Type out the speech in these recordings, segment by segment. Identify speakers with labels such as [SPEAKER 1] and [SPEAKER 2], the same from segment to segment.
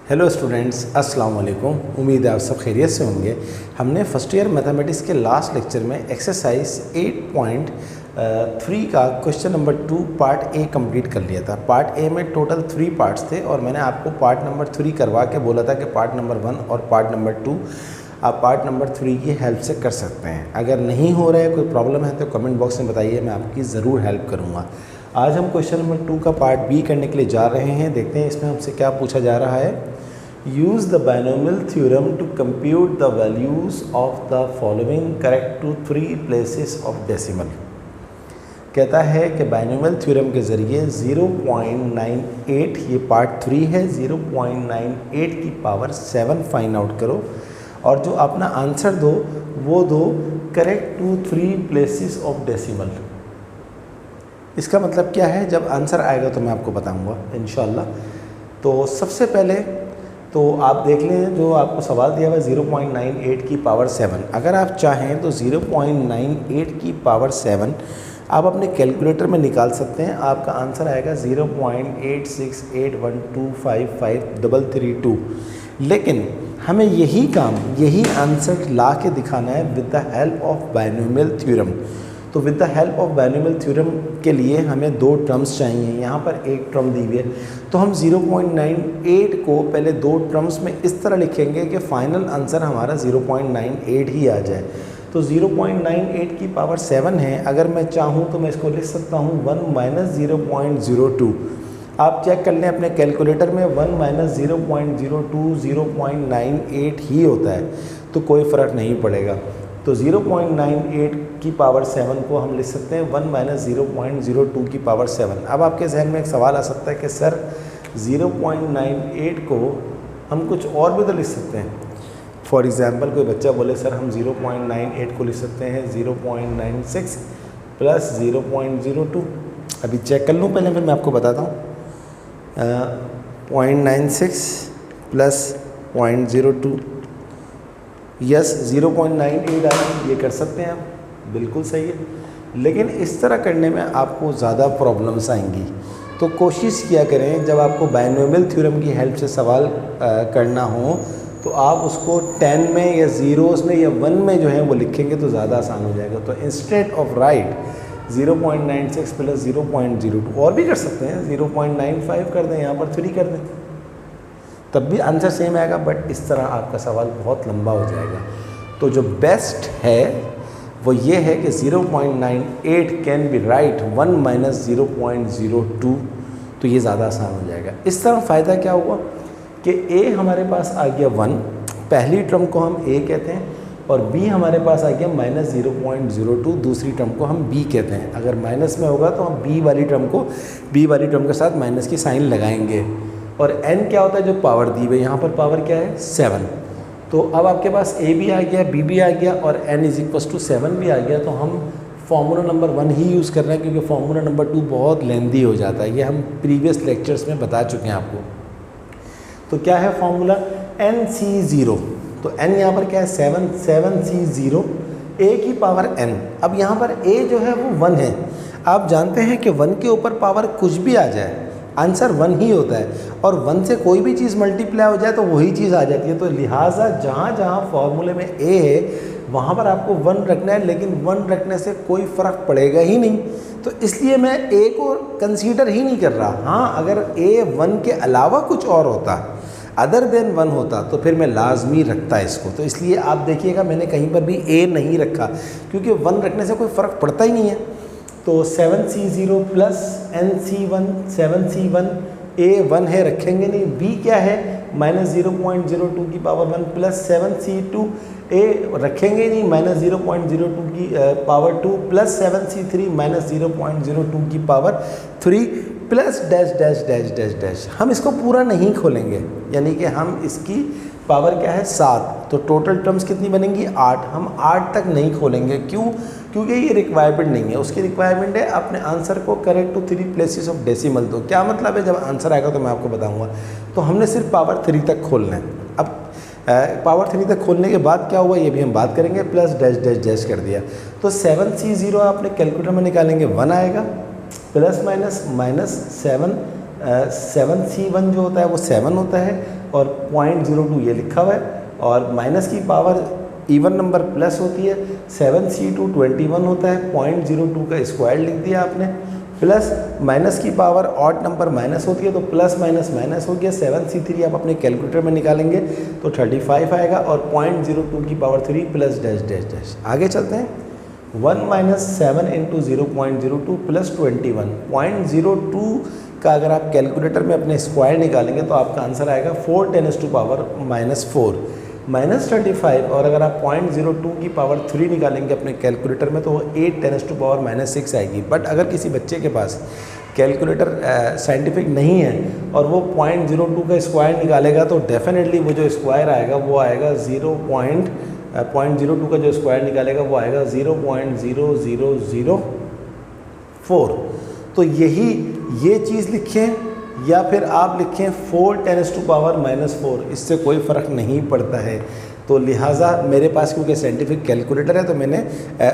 [SPEAKER 1] Hello students, अस्सलाम वालेकुम। उम्मीद है आप सब खैरियत से होंगे। हमने फर्स्ट ईयर मैथमेटिक्स के लास्ट लेक्चर में एक्सरसाइज 8.3 का question number 2 part A complete कर लिया था। पार्ट ए में टोटल 3 पार्ट्स थे और मैंने आपको पार्ट नंबर 3 करवा के बोला था कि पार्ट नंबर 1 और पार्ट नंबर 2 आप पार्ट नंबर 3 की हेल्प से कर सकते हैं। अगर नहीं हो रहा है, कोई प्रॉब्लम है तो कमेंट बॉक्स में बताइए, मैं आपकी ज़रूर हेल्प करूँगा। आज हम क्वेश्चन नंबर 2 का पार्ट बी करने के लिए जा रहे हैं। देखते हैं इसमें हमसे क्या पूछा जा रहा है। Use the binomial theorem to compute the values of the following correct to 3 places of decimal. कहता है कि बाइनोमियल थ्योरम के ज़रिए 0.98, ये पार्ट 3 है, 0.98 की पावर 7 फाइंड आउट करो और जो अपना आंसर दो वो दो correct to 3 places of decimal. इसका मतलब क्या है, जब आंसर आएगा तो मैं आपको बताऊंगा इंशाल्लाह। तो सबसे पहले तो आप देख लें, जो आपको सवाल दिया हुआ है 0.98 की पावर 7। अगर आप चाहें तो 0.98 की पावर 7 आप अपने कैलकुलेटर में निकाल सकते हैं। आपका आंसर आएगा 0.8681255332। लेकिन हमें यही काम, यही आंसर ला के दिखाना है with the help of binomial theorem. तो with the help of binomial theorem के लिए हमें 2 टर्म्स चाहिए। यहाँ पर एक टर्म दी हुई है, तो हम 0.98 को पहले 2 टर्म्स में इस तरह लिखेंगे कि फाइनल आंसर हमारा 0.98 ही आ जाए। तो 0.98 की पावर 7 है। अगर मैं चाहूँ तो मैं इसको लिख सकता हूँ 1 - 0.02। आप चेक कर लें अपने कैलकुलेटर में, 1 - 0.02 0.98 ही होता है, तो कोई फ़र्क नहीं पड़ेगा। तो 0.98 की पावर 7 को हम लिख सकते हैं 1 - 0.02 की पावर 7। अब आपके जहन में एक सवाल आ सकता है कि सर 0.98 को हम कुछ और भी तो लिख सकते हैं। फॉर एग्ज़ाम्पल कोई बच्चा बोले सर हम 0.98 को लिख सकते हैं 0.96 प्लस 0.02। अभी चेक कर लूँ पहले, फिर मैं आपको बताता हूँ। 0.96 प्लस 0.02, यस 0.98 आया, ये कर सकते हैं आप, बिल्कुल सही है। लेकिन इस तरह करने में आपको ज़्यादा प्रॉब्लम्स आएंगी। तो कोशिश किया करें जब आपको बाइनोमियल थ्योरम की हेल्प से सवाल करना हो तो आप उसको 10 में या ज़ीरोज़ में या 1 में जो है वो लिखेंगे तो ज़्यादा आसान हो जाएगा। तो इंस्टेड ऑफ राइट 0.96 प्लस 0.02 और भी कर सकते हैं, 0.95 कर दें, यहाँ पर 3 कर दें, तब भी आंसर सेम आएगा। बट इस तरह आपका सवाल बहुत लंबा हो जाएगा। तो जो बेस्ट है वो ये है कि 0.98 कैन बी राइट 1 - 0.02, तो ये ज़्यादा आसान हो जाएगा। इस तरह फ़ायदा क्या हुआ कि a हमारे पास आ गया 1, पहली टर्म को हम a कहते हैं, और b हमारे पास आ गया -0.02, दूसरी टर्म को हम b कहते हैं। अगर माइनस में होगा तो हम b वाली टर्म के साथ माइनस की साइन लगाएंगे। और n क्या होता है, जो पावर दी हुई है, यहाँ पर पावर क्या है 7। तो अब आपके पास a भी आ गया, b भी आ गया और n = 7 भी आ गया। तो हम फार्मूला नंबर 1 ही यूज़ कर रहे हैं क्योंकि फार्मूला नंबर 2 बहुत लेंदी हो जाता है। ये हम प्रीवियस लेक्चर्स में बता चुके हैं आपको। तो क्या है फार्मूला, NC0। तो n यहाँ पर क्या है 7C0 a की पावर n। अब यहाँ पर a जो है वो 1 है। आप जानते हैं कि 1 के ऊपर पावर कुछ भी आ जाए आंसर 1 ही होता है, और 1 से कोई भी चीज़ मल्टीप्लाई हो जाए तो वही चीज़ आ जाती है। तो लिहाजा जहाँ जहाँ फॉर्मूले में a है वहाँ पर आपको 1 रखना है, लेकिन 1 रखने से कोई फ़र्क पड़ेगा ही नहीं। तो इसलिए मैं a को कंसीडर ही नहीं कर रहा। हाँ, अगर a 1 के अलावा कुछ और होता, अदर देन 1 होता, तो फिर मैं लाजमी रखता इसको। तो इसलिए आप देखिएगा मैंने कहीं पर भी a नहीं रखा, क्योंकि 1 रखने से कोई फ़र्क पड़ता ही नहीं है। तो 7C0 plus NC1, 7C1 a 1 है, रखेंगे नहीं। b क्या है -0.02 की पावर 1 प्लस 7C2 a रखेंगे नहीं, -0.02 की पावर 2 प्लस 7C3 -0.02 की power 3 plus dash dash dash dash dash. हम इसको पूरा नहीं खोलेंगे, यानी कि हम इसकी पावर क्या है 7। तो टोटल टर्म्स कितनी बनेंगी 8। हम 8 तक नहीं खोलेंगे, क्यों? क्योंकि ये रिक्वायरमेंट नहीं है। उसकी रिक्वायरमेंट है अपने आंसर को correct to 3 places of decimal दो। क्या मतलब है, जब आंसर आएगा तो मैं आपको बताऊंगा। तो हमने सिर्फ पावर 3 तक खोलना है। अब पावर 3 तक खोलने के बाद क्या हुआ ये भी हम बात करेंगे। प्लस डैश डैश डैश कर दिया तो 7C0 आपने कैलकुलेटर में निकालेंगे 1 आएगा, प्लस माइनस -7 7C1 जो होता है वो 7 होता है और 0.02 ये लिखा हुआ है, और माइनस की पावर इवन नंबर प्लस होती है, 7C2 21 होता है, 0.02 का स्क्वायर लिख दिया आपने, प्लस माइनस की पावर ऑड नंबर माइनस होती है तो प्लस माइनस माइनस हो गया, 7C3 आप अपने कैलकुलेटर में निकालेंगे तो 35 आएगा, और 0.02 की power 3 plus dash dash dash. आगे चलते हैं, 1 - 7 × 0.02 प्लस 21, 0.02 का अगर आप कैलकुलेटर में अपने स्क्वायर निकालेंगे तो आपका आंसर आएगा 4 × 10⁻⁻4 -35, और अगर आप 0.02 की पावर 3 निकालेंगे अपने कैलकुलेटर में तो वो 8 × 10⁻6 आएगी। बट अगर किसी बच्चे के पास कैलकुलेटर साइंटिफिक नहीं है और वो 0.02 का स्क्वायर निकालेगा तो डेफिनेटली वो जो स्क्वायर आएगा वो आएगा 0.02 का जो स्क्वायर निकालेगा वो आएगा 0.0004। तो यही ये चीज़ लिखें या फिर आप लिखें 4 × 10⁻⁻4, इससे कोई फ़र्क नहीं पड़ता है। तो लिहाजा मेरे पास क्योंकि साइंटिफिक कैलकुलेटर है तो मैंने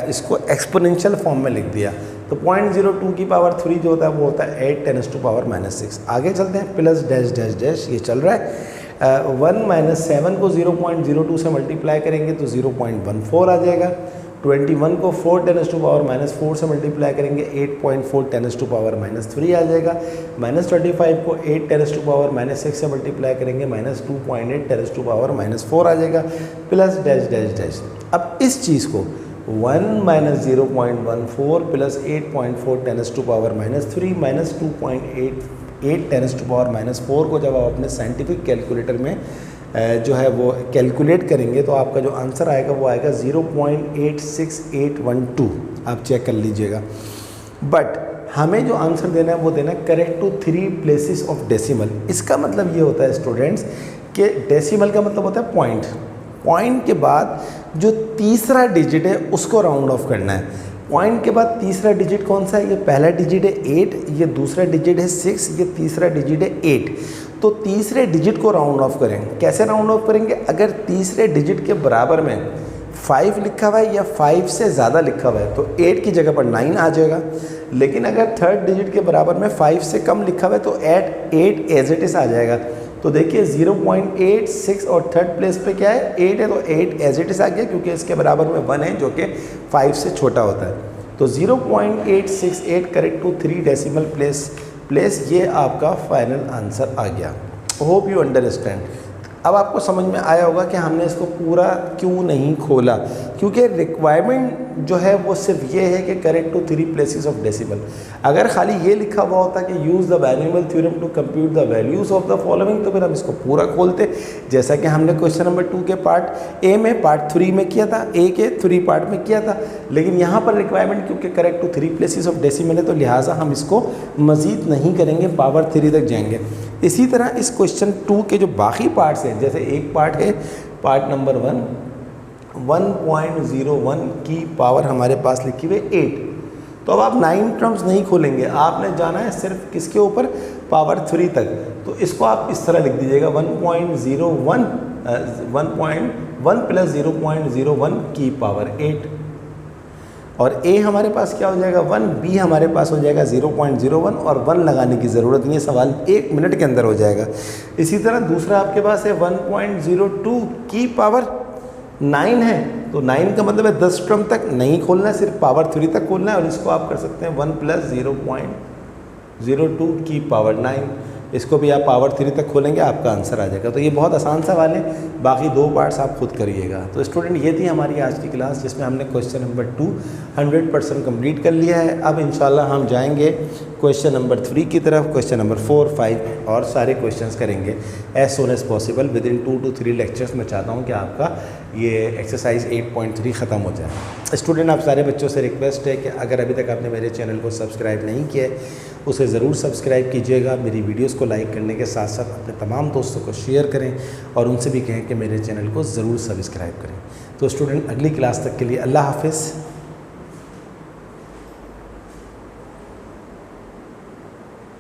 [SPEAKER 1] इसको एक्सपोनेंशियल फॉर्म में लिख दिया। तो 0.02 की पावर 3 जो होता है वो होता है 8 × 10⁻6। आगे चलते हैं, प्लस डैश डैश डैश ये चल रहा है। 1 - 7 को 0.02 से मल्टीप्लाई करेंगे तो 0.14 आ जाएगा। 21 को 4 × 10⁻⁻4 से मल्टीप्लाई करेंगे 8.4 × 10⁻3 आ जाएगा। -35 को 8 × 10⁻6 से मल्टीप्लाई करेंगे -2.8 × 10⁻4 आ जाएगा, प्लस डैश डैश डैश। अब इस चीज़ को 1 - 0.14 प्लस 8.4 × 10⁻3 -2.8 × 10⁻4 को जब आप अपने साइंटिफिक कैलकुलेटर में जो है वो कैलकुलेट करेंगे तो आपका जो आंसर आएगा वो आएगा 0.86812। आप चेक कर लीजिएगा। बट हमें जो आंसर देना है वो देना है correct to 3 places of decimal. इसका मतलब ये होता है स्टूडेंट्स कि डेसिमल का मतलब होता है पॉइंट। पॉइंट के बाद जो तीसरा डिजिट है उसको राउंड ऑफ करना है। पॉइंट के बाद तीसरा डिजिट कौन सा है? ये पहला डिजिट है 8, ये दूसरा डिजिट है 6, ये तीसरा डिजिट है 8। तो तीसरे डिजिट को राउंड ऑफ करें। कैसे राउंड ऑफ करेंगे? अगर तीसरे डिजिट के बराबर में 5 लिखा हुआ है या 5 से ज़्यादा लिखा हुआ है तो 8 की जगह पर 9 आ जाएगा। लेकिन अगर थर्ड डिजिट के बराबर में 5 से कम लिखा हुआ है तो 8 एज इट इज़ आ जाएगा। तो देखिए 0.86 और थर्ड प्लेस पे क्या है? 8 है, तो 8 एज इट इज़ आ गया क्योंकि इसके बराबर में 1 है जो कि 5 से छोटा होता है। तो 0.868 करेक्ट टू 3 डेसिमल प्लेस ये आपका फाइनल आंसर आ गया। Hope you understand. अब आपको समझ में आया होगा कि हमने इसको पूरा क्यों नहीं खोला, क्योंकि रिक्वायरमेंट जो है वो सिर्फ ये है कि correct to 3 places of decimal. अगर खाली ये लिखा हुआ होता कि use the binomial theorem to compute the values of the following तो फिर हम इसको पूरा खोलते, जैसा कि हमने क्वेश्चन नंबर 2 के पार्ट ए में पार्ट 3 में किया था, ए के 3 पार्ट में किया था। लेकिन यहाँ पर रिक्वायरमेंट क्योंकि correct to 3 places of decimal है तो लिहाजा हम इसको मज़ीद नहीं करेंगे, पावर 3 तक जाएंगे। इसी तरह इस क्वेश्चन 2 के जो बाकी पार्ट्स हैं, जैसे एक पार्ट है पार्ट नंबर 1.01 की पावर हमारे पास लिखी हुई 8। तो अब आप 9 टर्म्स नहीं खोलेंगे, आपने जाना है सिर्फ किसके ऊपर? पावर 3 तक। तो इसको आप इस तरह लिख दीजिएगा 1.01 प्लस 0.01 की पावर 8। और a हमारे पास क्या हो जाएगा? 1, b हमारे पास हो जाएगा 0.01 और 1 लगाने की ज़रूरत नहीं है, सवाल 1 मिनट के अंदर हो जाएगा। इसी तरह दूसरा आपके पास है 1.02 की पावर 9 है, तो 9 का मतलब है 10 टर्म तक नहीं खोलना है, सिर्फ पावर 3 तक खोलना है। और इसको आप कर सकते हैं 1 प्लस 0.02 की पावर 9, इसको भी आप पावर 3 तक खोलेंगे, आपका आंसर आ जाएगा। तो ये बहुत आसान सवाल है, बाकी 2 पार्ट्स आप खुद करिएगा। तो स्टूडेंट ये थी हमारी आज की क्लास जिसमें हमने क्वेश्चन नंबर 2 100% कंप्लीट कर लिया है। अब इंशाल्लाह हम जाएंगे क्वेश्चन नंबर 3 की तरफ, क्वेश्चन नंबर 4, 5 और सारे क्वेश्चंस करेंगे as soon as possible within 2 to 3 lectures. मैं चाहता हूँ कि आपका ये एक्सरसाइज 8.3 ख़त्म हो जाए। स्टूडेंट आप सारे बच्चों से रिक्वेस्ट है कि अगर अभी तक आपने मेरे चैनल को सब्सक्राइब नहीं किया है उसे ज़रूर सब्सक्राइब कीजिएगा। मेरी वीडियोस को लाइक करने के साथ साथ अपने तमाम दोस्तों को शेयर करें और उनसे भी कहें कि मेरे चैनल को ज़रूर सब्सक्राइब करें। तो स्टूडेंट अगली क्लास तक के लिए अल्लाह हाफ़िज़।